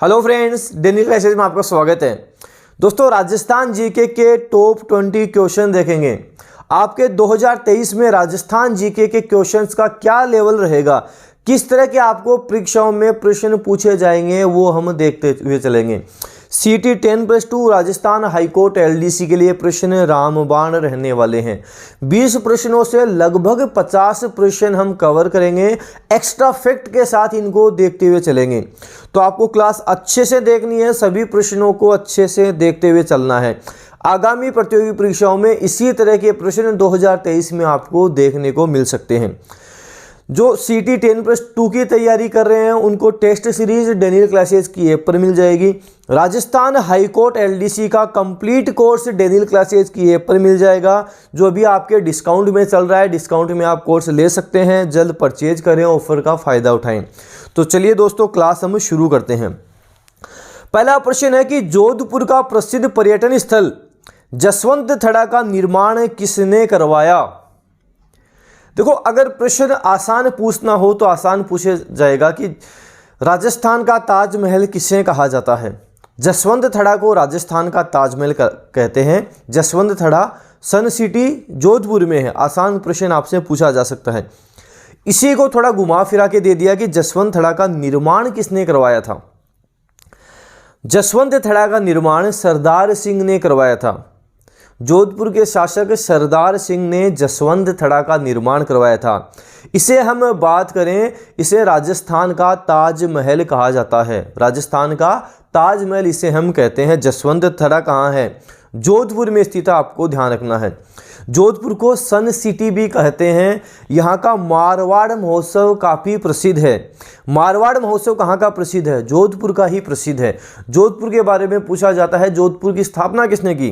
Hello friends, daily classes में आपका स्वागत है। दोस्तों, राजस्थान जीके के टॉप 20 क्वेश्चन देखेंगे। आपके 2023 में राजस्थान जीके के क्वेश्चंस का क्या लेवल रहेगा, किस तरह के आपको परीक्षाओं में प्रश्न पूछे जाएंगे, वो हम देखते हुए चलेंगे। सीटी 10+2 राजस्थान हाईकोर्ट एलडीसी के लिए प्रश्न रामबाण रहने वाले हैं। 20 प्रश्नों से लगभग 50 प्रश्न हम कवर करेंगे। एक्स्ट्रा फैक्ट के साथ इनको देखते हुए चलेंगे। तो आपको क्लास अच्छे से देखनी है, सभी प्रश्नों को अच्छे से देखते हुए चलना है। आगामी प्रतियोगी परीक्षाओं में इसी तरह के प्रश्न 2023 में आपको देखने को मिल सकते हैं। जो सीटी 10+2 की तैयारी कर रहे हैं उनको टेस्ट सीरीज डेली क्लासेस की ऐप पर मिल जाएगी। राजस्थान हाईकोर्ट एलडीसी का कंप्लीट कोर्स डेली क्लासेस की ऐप पर मिल जाएगा, जो अभी आपके डिस्काउंट में चल रहा है। डिस्काउंट में आप कोर्स ले सकते हैं, जल्द परचेज करें, ऑफर का फ़ायदा उठाएं। तो चलिए दोस्तों, क्लास हम शुरू करते हैं। पहला प्रश्न है कि जोधपुर का प्रसिद्ध पर्यटन स्थल जसवंतथड़ा का निर्माण किसने करवाया। देखो, अगर प्रश्न आसान पूछना हो तो आसान पूछा जाएगा कि राजस्थान का ताजमहल किसे कहा जाता है। जसवंतथड़ा को राजस्थान का ताजमहल कहते हैं। जसवंतथड़ा सन सिटी जोधपुर में है। आसान प्रश्न आपसे पूछा जा सकता है। इसी को थोड़ा घुमा फिरा के दे दिया कि जसवंतथड़ा का निर्माण किसने करवाया था। जसवंतथड़ा का निर्माण सरदार सिंह ने करवाया था। जोधपुर के शासक सरदार सिंह ने जसवंतथड़ा का निर्माण करवाया था। इसे हम बात करें, इसे राजस्थान का ताजमहल कहा जाता है। राजस्थान का ताजमहल इसे हम कहते हैं। जसवंतथड़ा कहाँ है? जोधपुर में स्थित है, आपको ध्यान रखना है। जोधपुर को सन सिटी भी कहते हैं। यहाँ का मारवाड़ महोत्सव काफ़ी प्रसिद्ध है। मारवाड़ महोत्सव कहाँ का प्रसिद्ध है? जोधपुर का ही प्रसिद्ध है। जोधपुर के बारे में पूछा जाता है। जोधपुर की स्थापना किसने की?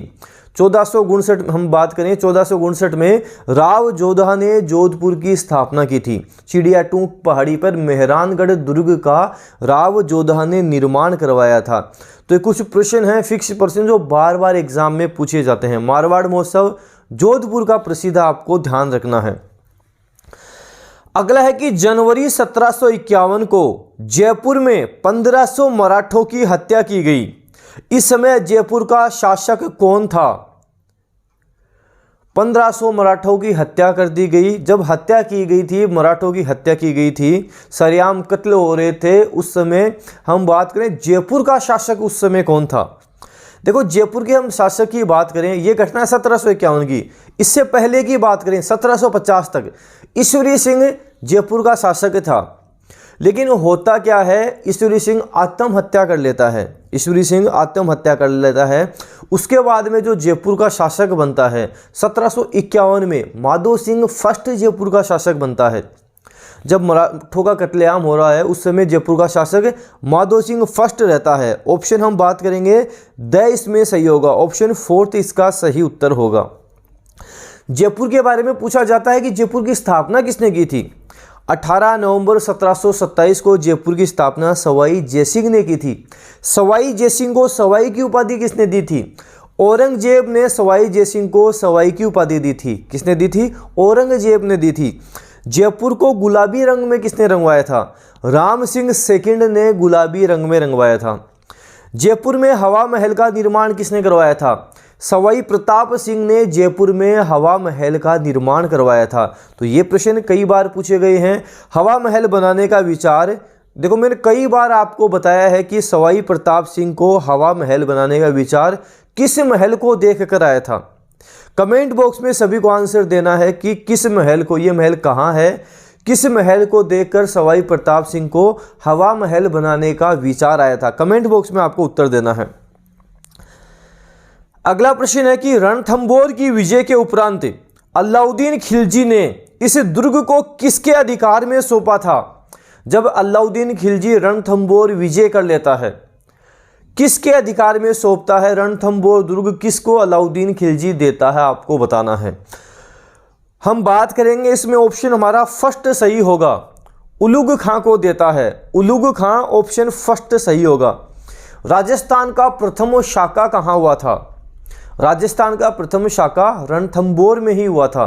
1459 हम बात करें, 1459 में राव जोधा ने जोधपुर की स्थापना की थी। चिड़ियाटूंग पहाड़ी पर मेहरानगढ़ दुर्ग का राव जोधा ने निर्माण करवाया था। तो ये कुछ प्रश्न हैं, फिक्स प्रश्न जो बार बार एग्जाम में पूछे जाते हैं। मारवाड़ महोत्सव जोधपुर का प्रसिद्ध, आपको ध्यान रखना है। अगला है कि जनवरी 1751 को जयपुर में 1500 मराठों की हत्या की गई। इस समय जयपुर का शासक कौन था? 1500 मराठों की हत्या कर दी गई। जब हत्या की गई थी, मराठों की हत्या की गई थी, सरेआम कत्ल हो रहे थे, उस समय हम बात करें जयपुर का शासक उस समय कौन था। देखो, जयपुर के हम शासक की बात करें, ये घटना 1751 की। इससे पहले की बात करें 1750 तक ईश्वरी सिंह जयपुर का शासक था। लेकिन होता क्या है, ईश्वरी सिंह आत्महत्या कर लेता है। ईश्वरी सिंह आत्महत्या कर लेता है। उसके बाद में जो जयपुर का शासक बनता है 1751 में, माधो सिंह फर्स्ट जयपुर का शासक बनता है। जब मराठों का कत्लेआम हो रहा है उस समय जयपुर का शासक माधो सिंह फर्स्ट रहता है। ऑप्शन हम बात करेंगे द, इसमें सही होगा। ऑप्शन 4 इसका सही उत्तर होगा। जयपुर के बारे में पूछा जाता है कि जयपुर की स्थापना किसने की थी। 18 नवंबर 1727 को जयपुर की स्थापना सवाई जयसिंह ने की थी। सवाई जयसिंह को सवाई की उपाधि किसने दी थी? औरंगजेब ने सवाई जयसिंह को सवाई की उपाधि दी थी। किसने दी थी? औरंगजेब ने दी थी। जयपुर को गुलाबी रंग में किसने रंगवाया था? राम सिंह सेकंड ने गुलाबी रंग में रंगवाया था। जयपुर में हवा महल का निर्माण किसने करवाया था? सवाई प्रताप सिंह ने जयपुर में हवा महल का निर्माण करवाया था। तो ये प्रश्न कई बार पूछे गए हैं। हवा महल बनाने का विचार, देखो मैंने कई बार आपको बताया है कि सवाई प्रताप सिंह को हवा महल बनाने का विचार किस महल को देख कर आया था। कमेंट बॉक्स में सभी को आंसर देना है कि किस महल को, ये महल कहाँ है, किस महल को देखकर सवाई प्रताप सिंह को हवा महल बनाने का विचार आया था। कमेंट बॉक्स में आपको उत्तर देना है। अगला प्रश्न है कि रणथंभौर की विजय के उपरांत अलाउद्दीन खिलजी ने इस दुर्ग को किसके अधिकार में सौंपा था। जब अलाउद्दीन खिलजी रणथंभौर विजय कर लेता है, किसके अधिकार में सौंपता है रणथंभौर दुर्ग, किसको अलाउद्दीन खिलजी देता है, आपको बताना है। हम बात करेंगे, इसमें ऑप्शन हमारा फर्स्ट सही होगा। उलुग खां को देता है। उलुग खां ऑप्शन फर्स्ट सही होगा। राजस्थान का प्रथम शाका कहाँ हुआ था? राजस्थान का प्रथम शाका रणथंभौर में ही हुआ था।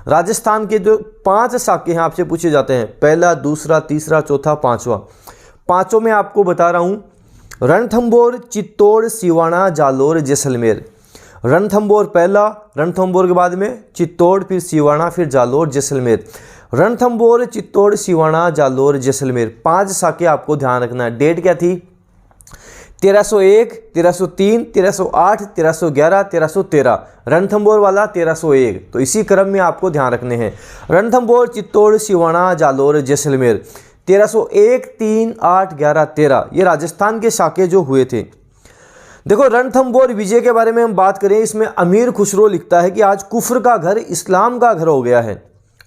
राजस्थान के जो 5 शाखे हैं आपसे पूछे जाते हैं, पहला, दूसरा, तीसरा, चौथा, पांचवा। पांचों में आपको बता रहा हूँ रणथंभौर, चित्तौड़, सिवाना, जालोर, जैसलमेर। रणथंभौर पहला, रणथंभौर के बाद में चित्तौड़, फिर सिवाना, फिर जालोर, जैसलमेर। रणथंभौर, चित्तौड़, सिवाना, जालोर, जैसलमेर, 5 साके आपको ध्यान रखना है। डेट क्या थी? 1301, 1303, 1308, 1311, 1313। रणथंभौर वाला 1301, तो इसी क्रम में आपको ध्यान रखने हैं। रणथंभौर, चित्तौड़, सिवाना, जालोर, जैसलमेर, 1301, 3, 8, 11, 13, ये राजस्थान के साके जो हुए थे। देखो रणथंभौर विजय के बारे में हम बात करें, इसमें अमीर खुसरो लिखता है कि आज कुफ्र का घर इस्लाम का घर हो गया है।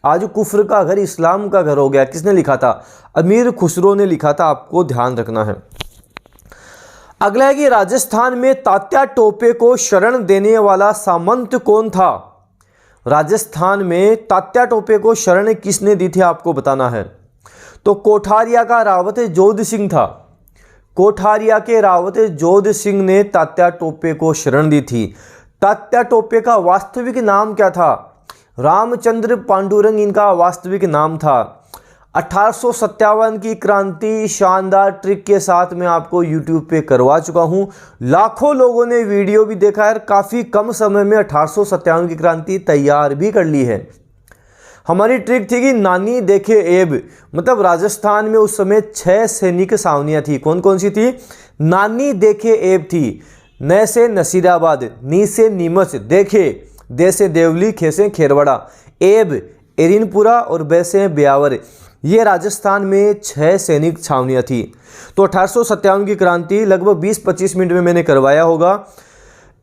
आज कुफ्र का घर इस्लाम का घर हो गया। किसने लिखा था? अमीर खुसरो ने लिखा था, आपको ध्यान रखना है। अगला है कि राजस्थान में तात्या टोपे को शरण देने वाला सामंत कौन था? राजस्थान में तात्या टोपे को शरण किसने दी थी, आपको बताना है। तो कोठारिया का रावत जोध सिंह था। कोठारिया के रावत जोध सिंह ने तात्या टोपे को शरण दी थी। तात्या टोपे का वास्तविक नाम क्या था? रामचंद्र पांडुरंग इनका वास्तविक नाम था। 1857 की क्रांति शानदार ट्रिक के साथ मैं आपको YouTube पे करवा चुका हूँ। लाखों लोगों ने वीडियो भी देखा है। काफ़ी कम समय में 1857 की क्रांति तैयार भी कर ली है। हमारी ट्रिक थी कि नानी देखे एब, मतलब राजस्थान में उस समय 6 सैनिक छावनियाँ थी। कौन कौन सी थी? नानी देखे एब थी, न से नसीराबाद, नी से नीमच, देखे, दे से देवली, खे से खेरवड़ा, एब एरिनपुरा और बे से ब्यावर। ये राजस्थान में 6 सैनिक छावनियाँ थी। तो 1857 की क्रांति लगभग 20-25 मिनट में मैंने करवाया होगा।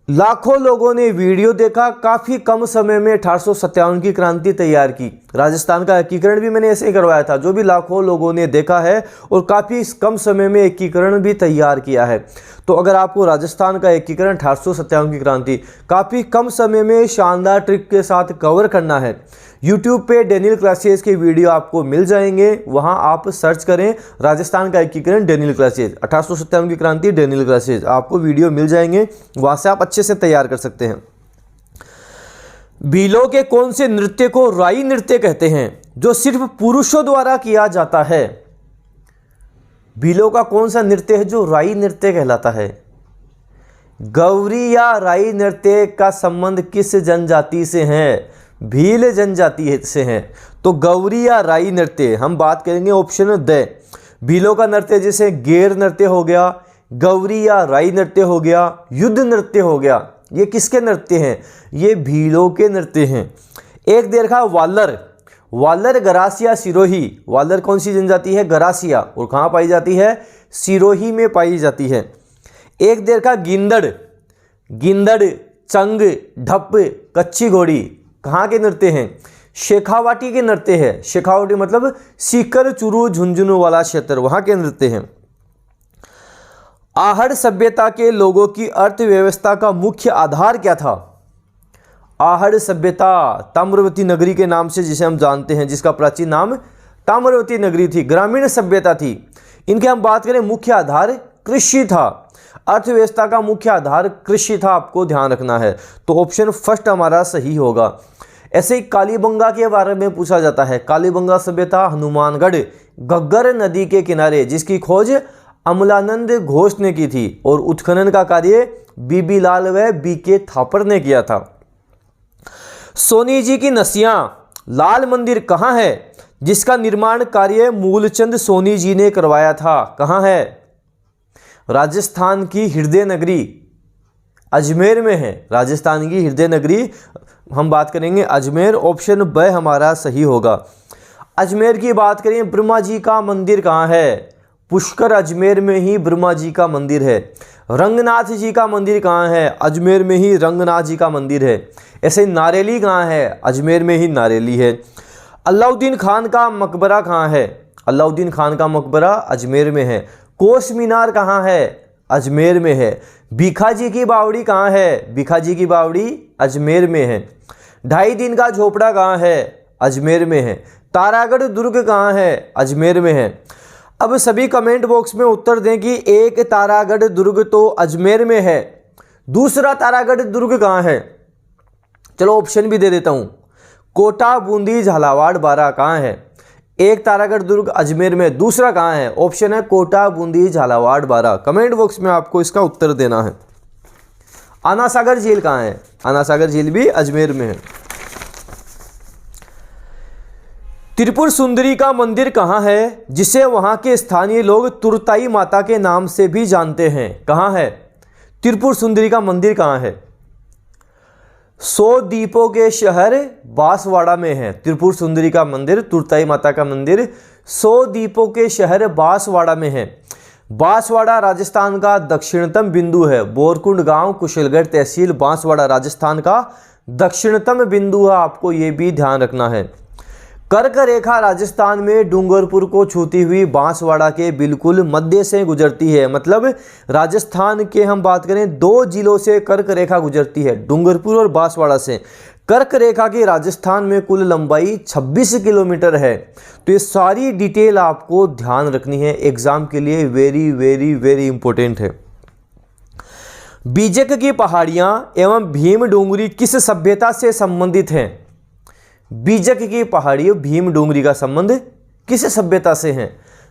लाखों लोगों ने वीडियो देखा। काफ़ी कम समय में 1857 की क्रांति तैयार की। राजस्थान का एकीकरण भी मैंने ऐसे ही करवाया था, जो भी लाखों लोगों ने देखा है, और काफ़ी कम समय में एकीकरण भी तैयार किया है। तो अगर आपको राजस्थान का एकीकरण 1857 की क्रांति काफ़ी कम समय में शानदार ट्रिक के साथ कवर करना है, YouTube पे डेनियल क्लासेस के वीडियो आपको मिल जाएंगे। वहां आप सर्च करें राजस्थान का एकीकरण डेनियल क्लासेस, 1857 की क्रांति डेनियल क्लासेस, आपको वीडियो मिल जाएंगे। वहां से आप अच्छे से तैयार कर सकते हैं। भीलों के कौन से नृत्य को राई नृत्य कहते हैं, जो सिर्फ पुरुषों द्वारा किया जाता है? भीलों का कौन सा नृत्य है जो राई नृत्य कहलाता है? गौरी या राई नृत्य का संबंध किस जनजाति से है? भील जनजाति से हैं। तो गौरी या राई नृत्य हम बात करेंगे ऑप्शन द। भीलों का नृत्य जैसे गेर नृत्य हो गया, गौरी या राई नृत्य हो गया, युद्ध नृत्य हो गया, ये किसके नृत्य हैं? ये भीलों के नृत्य हैं। एक देखा वालर, वालर गरासिया सिरोही। वालर कौन सी जनजाति है? गरासिया। और कहाँ पाई जाती है? सिरोही में पाई जाती है। एक देखा गिंदड़, गिंदड़, चंग, ढप, कच्ची घोड़ी, कहाँ के नृत्य हैं? शेखावाटी के नृत्य है। शेखावाटी मतलब सीकर, चुरू, झुंझुनू वाला क्षेत्र, वहाँ के नृत्य हैं। आहड़ सभ्यता के लोगों की अर्थव्यवस्था का मुख्य आधार क्या था? आहड़ सभ्यता ताम्रवती नगरी के नाम से जिसे हम जानते हैं, जिसका प्राचीन नाम ताम्रवती नगरी थी, ग्रामीण सभ्यता थी। इनके हम बात करें मुख्य आधार कृषि था। अर्थव्यवस्था का मुख्य आधार कृषि था, आपको ध्यान रखना है। तो ऑप्शन फर्स्ट हमारा सही होगा। ऐसे ही कालीबंगा के बारे में पूछा जाता है। कालीबंगा सभ्यता हनुमानगढ़ घग्गर नदी के किनारे, जिसकी खोज अमलानंद घोष ने की थी, और उत्खनन का कार्य बीबी लाल व बीके थापर ने किया था। सोनी जी की नसियां लाल मंदिर कहाँ है, जिसका निर्माण कार्य मूलचंद सोनी जी ने करवाया था? कहाँ है? राजस्थान की हृदय नगरी अजमेर में है। राजस्थान की हृदय नगरी हम बात करेंगे अजमेर। ऑप्शन ब हमारा सही होगा। अजमेर की बात करें, ब्रह्मा जी का मंदिर कहाँ है? पुष्कर अजमेर में ही ब्रह्मा जी का मंदिर है। रंगनाथ जी का मंदिर कहाँ है? अजमेर में ही रंगनाथ जी का मंदिर है। ऐसे नारेली कहाँ है? अजमेर में ही नारेली है। अलाउद्दीन खान का मकबरा कहाँ है? अलाउद्दीन खान का मकबरा अजमेर में है। कोस मीनार कहाँ है? अजमेर में है। भीखा जी की बावड़ी कहाँ है? भीखा जी की बावड़ी अजमेर में है। 2.5 दिन का झोपड़ा कहाँ है? अजमेर में है। तारागढ़ दुर्ग कहाँ है? अजमेर में है। अब सभी कमेंट बॉक्स में उत्तर दें कि एक तारागढ़ दुर्ग तो अजमेर में है, दूसरा तारागढ़ दुर्ग कहाँ है? चलो ऑप्शन भी दे देता हूँ। कोटा, बूंदी, झालावाड़, बारा कहाँ है? एक तारागढ़ दुर्ग अजमेर में, दूसरा कहाँ है? ऑप्शन है कोटा, बूंदी, झालावाड़, बारा। कमेंट बॉक्स में आपको इसका उत्तर देना है। आना सागर झील कहाँ है? आना सागर झील भी अजमेर में है। त्रिपुर सुंदरी का मंदिर कहाँ है जिसे वहाँ के स्थानीय लोग तुरताई माता के नाम से भी जानते हैं? कहाँ है त्रिपुर सुंदरी का मंदिर? कहाँ है? 100 दीपों के शहर बांसवाड़ा में है। त्रिपुर सुंदरी का मंदिर, तुरताई माता का मंदिर 100 दीपों के शहर बांसवाड़ा में है। बांसवाड़ा राजस्थान का दक्षिणतम बिंदु है। बोरकुंड गांव, कुशलगढ़ तहसील, बांसवाड़ा राजस्थान का दक्षिणतम बिंदु है। आपको ये भी ध्यान रखना है। कर्क रेखा राजस्थान में डूंगरपुर को छूती हुई बांसवाड़ा के बिल्कुल मध्य से गुजरती है। मतलब राजस्थान के हम बात करें 2 जिलों से कर्क रेखा गुजरती है, डूंगरपुर और बांसवाड़ा से। कर्क रेखा की राजस्थान में कुल लंबाई 26 किलोमीटर है। तो ये सारी डिटेल आपको ध्यान रखनी है, एग्जाम के लिए वेरी वेरी वेरी इंपॉर्टेंट है। बीजक की पहाड़ियां एवं भीम डोंगरी किस सभ्यता से संबंधित हैं? बीजक की पहाड़ी, भीम डोंगरी का संबंध किस सभ्यता से है?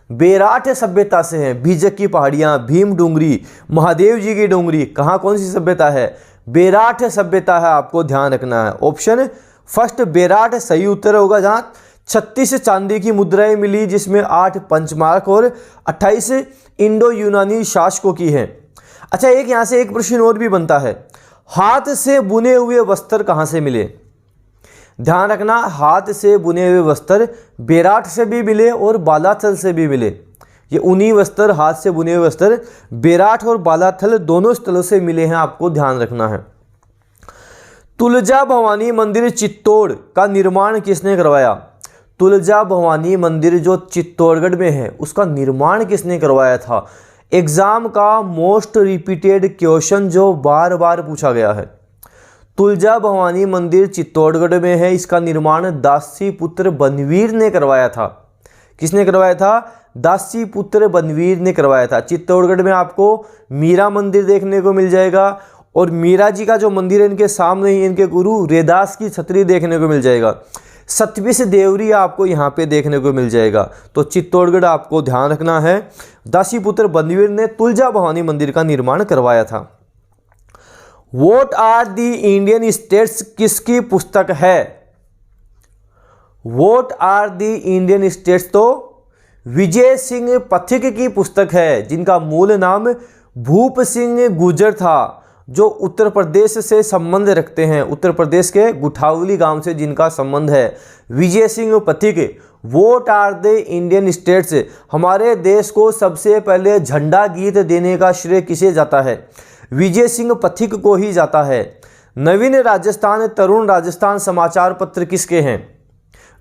बेराठ सभ्यता से है। बीजक की पहाड़ियां, भीम डोंगरी, महादेव जी की डोंगरी, कहाँ कौन सी सभ्यता है? बेराठ सभ्यता है। आपको ध्यान रखना है। ऑप्शन फर्स्ट बेराठ सही उत्तर होगा, जहाँ 36 चांदी की मुद्राएं मिली, जिसमें 8 पंचमार्क और 28 इंडो यूनानी शासकों की है। अच्छा, एक यहाँ से एक प्रश्न और भी बनता है, हाथ से बुने हुए वस्त्र कहाँ से मिले? ध्यान रखना, हाथ से बुने हुए वस्त्र बेराठ से भी मिले और बालाथल से भी मिले। ये ऊनी वस्त्र, हाथ से बुने हुए वस्त्र बेराठ और बालाथल दोनों स्थलों से मिले हैं। आपको ध्यान रखना है। तुलजा भवानी मंदिर चित्तौड़ का निर्माण किसने करवाया? तुलजा भवानी मंदिर जो चित्तौड़गढ़ में है, उसका निर्माण किसने करवाया था? एग्जाम का मोस्ट रिपीटेड क्वेश्चन जो बार बार पूछा गया है। तुलजा भवानी मंदिर चित्तौड़गढ़ में है। इसका निर्माण दासी पुत्र बनवीर ने करवाया था। किसने करवाया था? दासी पुत्र बनवीर ने करवाया था। चित्तौड़गढ़ में आपको मीरा मंदिर देखने को मिल जाएगा, और मीरा जी का जो मंदिर है इनके सामने ही इनके गुरु रेदास की छतरी देखने को मिल जाएगा। सतविश देवरी आपको यहाँ पे देखने को मिल जाएगा। तो चित्तौड़गढ़ आपको ध्यान रखना है। दासी पुत्र बनवीर ने तुलजा भवानी मंदिर का निर्माण करवाया था। What are the Indian states किसकी पुस्तक है? What are the Indian states तो विजय सिंह पथिक की पुस्तक है, जिनका मूल नाम भूप सिंह गुर्जर था, जो उत्तर प्रदेश से संबंध रखते हैं। उत्तर प्रदेश के गुठावली गांव से जिनका संबंध है, Vijay Singh Pathik. What are the Indian states, हमारे देश को सबसे पहले झंडा गीत देने का श्रेय किसे जाता है? विजय सिंह पथिक को ही जाता है। नवीन राजस्थान, तरुण राजस्थान समाचार पत्र किसके हैं?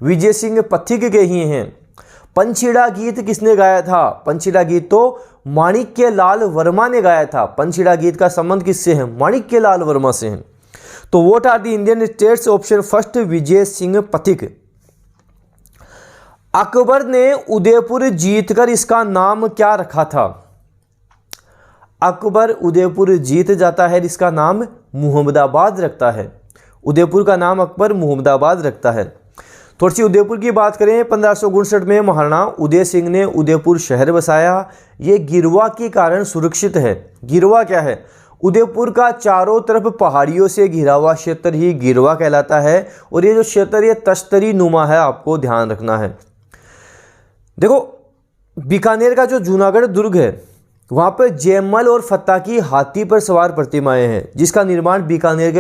विजय सिंह पथिक के ही हैं। पंछीड़ा गीत किसने गाया था? पंछीड़ा गीत तो माणिक्य लाल वर्मा ने गाया था। पंछीड़ा गीत का संबंध किससे है? माणिक्य लाल वर्मा से है। तो what are the Indian states, option first Vijay Singh Pathik. Akbar ने उदयपुर जीतकर इसका नाम क्या रखा था? अकबर उदयपुर जीत जाता है, इसका नाम मुहम्मदाबाद रखता है। उदयपुर का नाम अकबर मुहम्मदाबाद रखता है। थोड़ी सी उदयपुर की बात करें, 1559 में महाराणा उदय सिंह ने उदयपुर शहर बसाया। ये गिरवा के कारण सुरक्षित है। गिरवा क्या है? उदयपुर का चारों तरफ पहाड़ियों से घिरा हुआ क्षेत्र ही गिरवा कहलाता है। और ये जो क्षेत्र ये तश्तरी नुमा है, आपको ध्यान रखना है। देखो, बीकानेर का जो जूनागढ़ दुर्ग है, वहाँ पर जयमल और फत्ता की हाथी पर सवार प्रतिमाएं हैं, जिसका निर्माण बीकानेर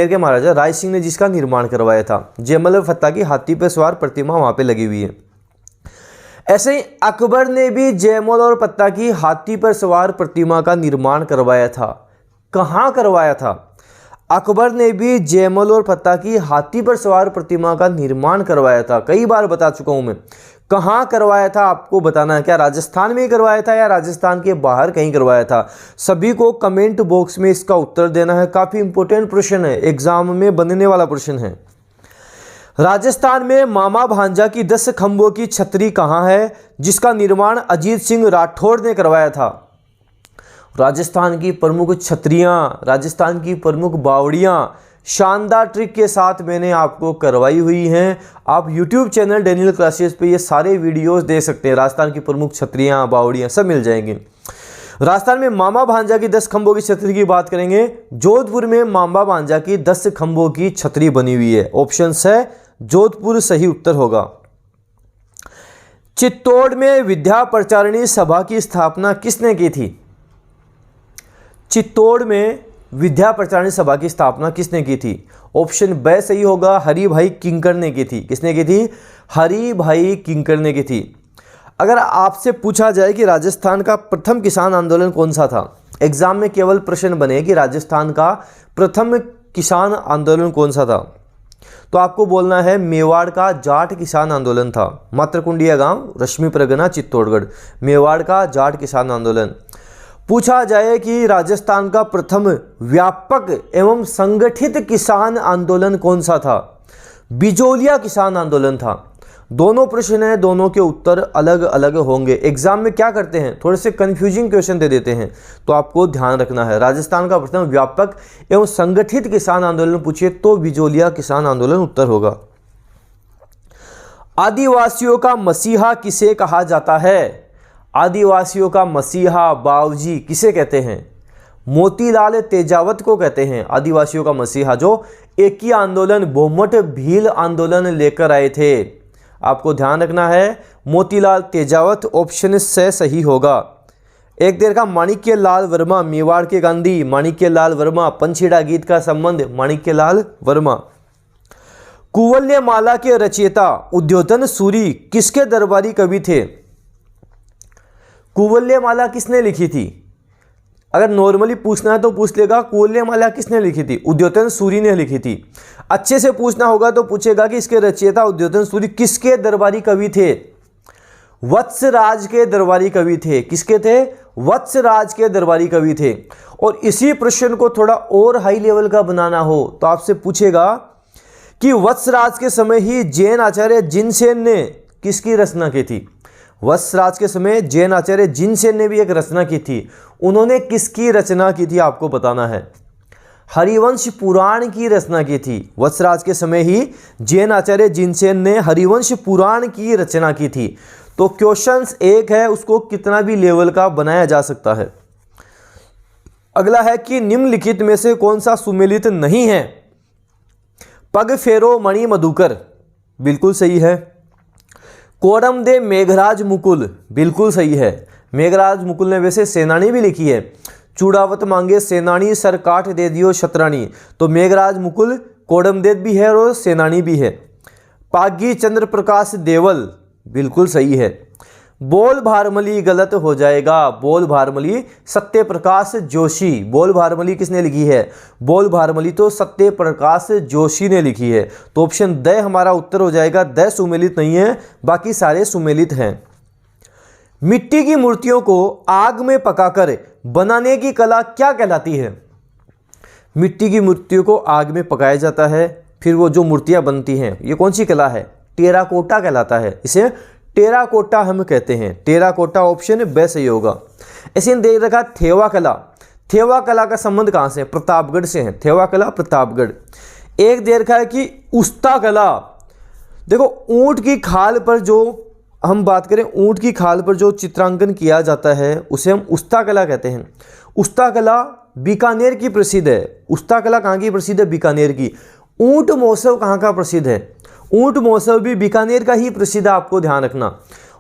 के महाराजा राय सिंह ने जिसका निर्माण करवाया था। जयमल और फत्ता की हाथी पर सवार प्रतिमा वहाँ पे लगी हुई है। ऐसे ही अकबर ने भी जयमल और फत्ता की हाथी पर सवार प्रतिमा का निर्माण करवाया था। कहाँ करवाया था? अकबर ने भी जयमल और फत्ता की हाथी पर सवार प्रतिमा का निर्माण करवाया था। कई बार बता चुका हूँ मैं। कहाँ करवाया था आपको बताना है। क्या राजस्थान में ही करवाया था या राजस्थान के बाहर कहीं करवाया था? सभी को कमेंट बॉक्स में इसका उत्तर देना है। काफ़ी इंपॉर्टेंट प्रश्न है, एग्जाम में बनने वाला प्रश्न है। राजस्थान में मामा भांजा की 10 खंभों की छतरी कहाँ है, जिसका निर्माण अजीत सिंह राठौड़ ने करवाया था? राजस्थान की प्रमुख छतरियाँ, राजस्थान की प्रमुख बावड़ियाँ शानदार ट्रिक के साथ मैंने आपको करवाई हुई हैं। आप YouTube चैनल डैनियल क्लासेस पे ये सारे वीडियोस देख सकते हैं। राजस्थान की प्रमुख छतरियाँ, बावड़ियाँ सब मिल जाएंगी। राजस्थान में मामा भांजा की 10 खंभों की छतरी की बात करेंगे। जोधपुर में मामा भांजा की 10 खंभों की छतरी बनी हुई है। ऑप्शन है जोधपुर सही उत्तर होगा। चित्तौड़ में विद्या प्रचारिणी सभा की स्थापना किसने की थी? चित्तौड़ में विद्या प्रचारिणी सभा की स्थापना किसने की थी? ऑप्शन ब सही होगा, हरि भाई किंकर ने की थी। किसने की थी? हरि भाई किंकर ने की थी। अगर आपसे पूछा जाए कि राजस्थान का प्रथम किसान आंदोलन कौन सा था, एग्जाम में केवल प्रश्न बने कि राजस्थान का प्रथम किसान आंदोलन कौन सा था, तो आपको बोलना है मेवाड़ का जाट किसान आंदोलन था। मात्रकुंडिया गांव, रश्मि परगना, चित्तौड़गढ़। मेवाड़ का जाट किसान आंदोलन। पूछा जाए कि राजस्थान का प्रथम व्यापक एवं संगठित किसान आंदोलन कौन सा था, बिजोलिया किसान आंदोलन था। दोनों प्रश्न हैं, दोनों के उत्तर अलग अलग होंगे। एग्जाम में क्या करते हैं, थोड़े से कंफ्यूजिंग क्वेश्चन दे देते हैं, तो आपको ध्यान रखना है। राजस्थान का प्रथम व्यापक एवं संगठित किसान आंदोलन पूछिए तो बिजोलिया किसान आंदोलन उत्तर होगा। आदिवासियों का मसीहा किसे कहा जाता है? आदिवासियों का मसीहा, बावजी किसे कहते हैं? मोतीलाल तेजावत को कहते हैं आदिवासियों का मसीहा, जो एक ही आंदोलन बहुमत भील आंदोलन लेकर आए थे। आपको ध्यान रखना है मोतीलाल तेजावत, ऑप्शन से सही होगा। एक देर का माणिक्य लाल वर्मा, मेवाड़ के गांधी माणिक्य लाल वर्मा। पंछीड़ा गीत का संबंध माणिक्य लाल वर्मा। कुवल्यमाला के रचयिता उद्योधन सूरी किसके दरबारी कवि थे? कुवल्यमाला किसने लिखी थी? अगर नॉर्मली पूछना है तो पूछ लेगा कुवल्यमाला किसने लिखी थी? उद्योधन सूरी ने लिखी थी। अच्छे से पूछना होगा तो पूछेगा कि इसके रचयिता उद्योधन सूरी किसके दरबारी कवि थे? वत्सराज के दरबारी कवि थे। किसके थे? वत्सराज के दरबारी कवि थे। और इसी प्रश्न को थोड़ा और हाई लेवल का बनाना हो तो आपसे पूछेगा कि वत्सराज के समय ही जैन आचार्य जिनसेन ने किसकी रचना की थी? वत्सराज के समय जैन आचार्य जिनसेन ने भी एक रचना की थी। उन्होंने किसकी रचना की थी आपको बताना है। हरिवंश पुराण की रचना की थी। वत्सराज के समय ही जैन आचार्य जिनसेन ने हरिवंश पुराण की रचना की थी। तो क्वेश्चंस एक है, उसको कितना भी लेवल का बनाया जा सकता है। अगला है कि निम्नलिखित में से कौन सा सुमेलित नहीं है? पग फेरो मणि मधुकर, बिल्कुल सही है। कोडम दे मेघराज मुकुल, बिल्कुल सही है। मेघराज मुकुल ने वैसे सेनानी भी लिखी है। चूड़ावत मांगे सेनानी, सर काट दे दियो शतरानी। तो मेघराज मुकुल कोडमदेव भी है और सेनानी भी है। पागी चंद्र प्रकाश देवल, बिल्कुल सही है। बोल भारमली गलत हो जाएगा। बोल भारमली सत्य प्रकाश जोशी। बोल भारमली किसने लिखी है? बोल भारमली तो सत्य प्रकाश जोशी ने लिखी है। तो ऑप्शन द हमारा उत्तर हो जाएगा। द सुमेलित नहीं है, बाकी सारे सुमेलित हैं। मिट्टी की मूर्तियों को आग में पकाकर बनाने की कला क्या कहलाती है? मिट्टी की मूर्तियों को आग में पकाया जाता है, फिर वो जो मूर्तियां बनती हैं, ये कौन सी कला है? टेराकोटा कहलाता है। इसे टेराकोटा हम कहते हैं। टेराकोटा ऑप्शन ब सही होगा। ऐसे देख रखा थेवा कला। थेवा कला का संबंध कहाँ से? प्रतापगढ़ से है। थेवा कला प्रतापगढ़। एक देर का है कि उस्ता कला। देखो ऊंट की खाल पर जो हम बात करें, ऊंट की खाल पर जो चित्रांकन किया जाता है उसे हम उस्ता कला कहते हैं। उस्ता कला बीकानेर की प्रसिद्ध है। उस्ता कला कहाँ की प्रसिद्ध है? बीकानेर की। ऊंट महोत्सव कहाँ का प्रसिद्ध है? ऊंट महोत्सव भी बीकानेर का ही प्रसिद्ध है, आपको ध्यान रखना।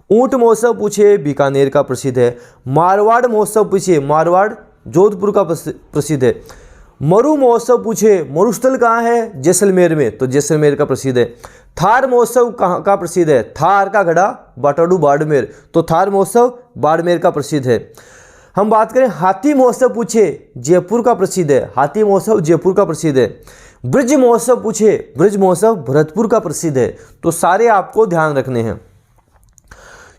ऊंट महोत्सव पूछे बीकानेर का प्रसिद्ध है। मारवाड़ महोत्सव पूछे, मारवाड़ जोधपुर का प्रसिद्ध है। मरु महोत्सव पूछे, मरुस्थल कहाँ है? जैसलमेर में, तो जैसलमेर का प्रसिद्ध है। थार महोत्सव कहाँ का प्रसिद्ध है? थार का गढ़ा बाटाडू बाड़मेर, तो थार महोत्सव बाड़मेर का प्रसिद्ध है। हम बात करें हाथी महोत्सव पूछे, जयपुर का प्रसिद्ध है। हाथी महोत्सव जयपुर का प्रसिद्ध है। ब्रज महोत्सव पूछे, ब्रज महोत्सव भरतपुर का प्रसिद्ध है। तो सारे आपको ध्यान रखने हैं।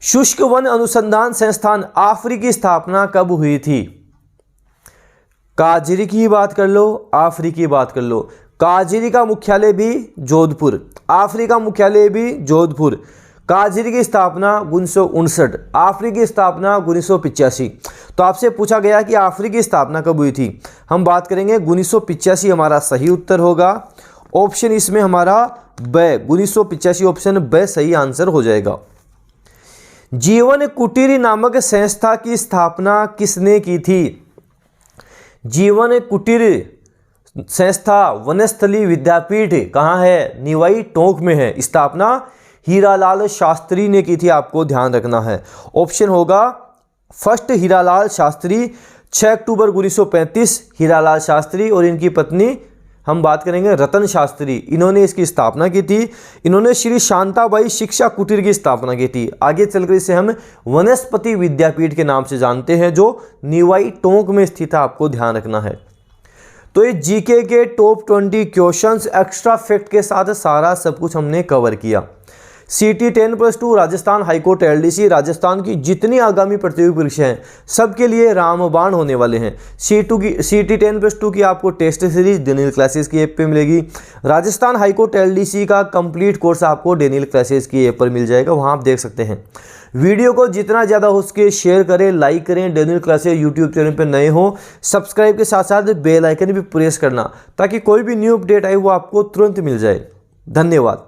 शुष्क वन अनुसंधान संस्थान आफरी की स्थापना कब हुई थी? काजरी की बात कर लो, आफरी की बात कर लो। काजरी का मुख्यालय भी जोधपुर, आफरी का मुख्यालय भी जोधपुर। काजिर की स्थापना 1959, अफ्रीका की स्थापना 1985। तो आपसे पूछा गया कि अफ्रीका की स्थापना कब हुई थी, हम बात करेंगे 1985 हमारा सही उत्तर होगा। ऑप्शन इसमें हमारा ब 1985 ऑप्शन ब सही आंसर हो जाएगा। जीवन कुटीर नामक संस्था की स्थापना किसने की थी? जीवन कुटीर संस्था वनस्थली विद्यापीठ कहाँ है? निवाई टोंक में है। स्थापना हीरालाल शास्त्री ने की थी, आपको ध्यान रखना है। ऑप्शन होगा फर्स्ट हीरालाल शास्त्री, 6 अक्टूबर 1935 हीरालाल शास्त्री और इनकी पत्नी हम बात करेंगे रतन शास्त्री, इन्होंने इसकी स्थापना की थी। इन्होंने श्री शांताबाई शिक्षा कुटीर की स्थापना की थी। आगे चलकर इसे हम वनस्पति विद्यापीठ के नाम से जानते हैं, जो निवाई टोंक में स्थित है, आपको ध्यान रखना है। तो ये जीके के टॉप 20 क्वेश्चंस एक्स्ट्रा फैक्ट के साथ सारा सब कुछ हमने कवर किया। CT 10+2 Rajasthan high court LDC Rajasthan की जितनी आगामी प्रतियोगी परीक्षाएं हैं सबके लिए रामबाण होने वाले हैं। CT 10+2 की आपको टेस्ट सीरीज डेनियल क्लासेस की ऐप पे मिलेगी। राजस्थान हाईकोर्ट LDC का कंप्लीट कोर्स आपको डेनियल क्लासेस की ऐप पर मिल जाएगा, वहां आप देख सकते हैं। वीडियो को जितना ज़्यादा हो सके शेयर करें, लाइक करें। डेनियल क्लासेस यूट्यूब चैनल पर नए हो सब्सक्राइब के साथ साथ बेल आइकन भी प्रेस करना, ताकि कोई भी न्यू अपडेट आए वो आपको तुरंत मिल जाए। धन्यवाद।